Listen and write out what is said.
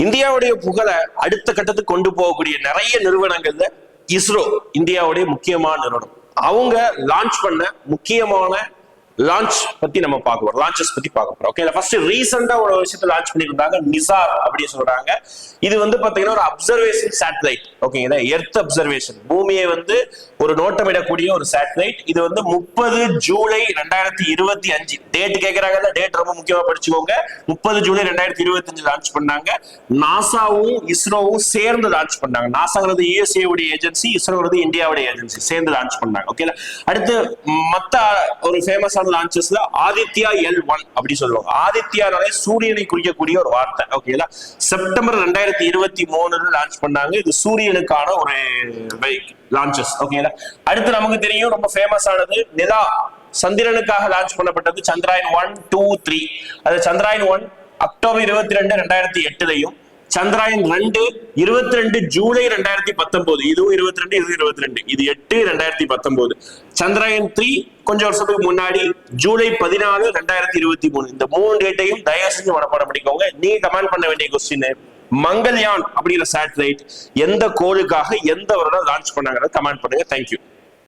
இந்தியாவுடைய புகழை அடுத்த கட்டத்துக்கு கொண்டு போகக்கூடிய நிறைய நிறுவனங்கள்ல இஸ்ரோ இந்தியாவுடைய முக்கியமான நிறுவனம். அவங்க லான்ச் பண்ண முக்கியமான லான்ச் பத்தி நம்ம பார்க்க போறோம். லான்ச்சஸ் பத்தி பார்க்க போறோம். ஓகே, ஃபர்ஸ்ட் ரீசெண்டா ஒரு விஷயத்தை லான்ச் பண்ணிருந்தாங்க, நிசார் அப்படின்னு சொல்றாங்க. இது வந்து பாத்தீங்கன்னா ஒரு அப்சர்வேஷன் சேட்டலைட். ஓகேங்களா, எர்த் அப்சர்வேஷன், பூமியை வந்து ஒரு நோட்டமிடக்கூடிய ஒரு சேட்டலைட். இது வந்து 30 ஜூலை 2025 டேட் கேட்கறாங்க. டேட் ரொம்ப முக்கியமா படிச்சுக்கோங்க. 30 ஜூலை 2025 லான்ச் பண்ணாங்க. நாசாவும் இஸ்ரோவும் சேர்ந்து லான்ச் பண்ணாங்க. நாசாங்கிறது யுஎஸ்ஏ உடைய ஏஜென்சி, இஸ்ரோங்கிறது இந்தியாவுடைய ஏஜென்சி, சேர்ந்து லான்ச் பண்ணாங்க. ஓகே, அடுத்து மத்த ஒரு ஃபேமஸான லான்ச்சஸ்ல ஆதித்யா L1 அப்படி சொல்லுவாங்க. ஆதித்யானாலே சூரியனை குறிக்கக்கூடிய ஒரு வார்த்தை. ஓகேங்களா, செப்டம்பர் 2023 லான்ச் பண்ணாங்க. இது சூரியனுக்கான ஒரு லான்ச்சஸ். ஓகேங்களா, அடுத்து நமக்கு தெரியும் ரொம்ப ஃபேமஸ் ஆனது நிலா, சந்திரனுக்காக லான்ச் பண்ணப்பட்டது சந்திராயன் 1, 2, 3. அது சந்திராயன் 1 அக்டோபர் 22, 2008 சந்திராயன் 2 22 ஜூலை 2019. இதுவும் 22, இது 22, இது 8 2019. சந்திராயன் 3 கொஞ்சம் வருஷத்துக்கு முன்னாடி ஜூலை 14, 2023. இந்த 3 டேட்டையும் தயவு செஞ்சு மனப்பாடம் பண்ணிக்கோங்க. நீங்க கமெண்ட் பண்ண வேண்டிய கொஸ்டின், மங்கள்யான் அப்படிங்கிற சேட்டலைட் எந்த கோளுக்காக எந்த வருடம் லான்ச் பண்ணாங்க கமெண்ட் பண்ணுங்க. தேங்க்யூ.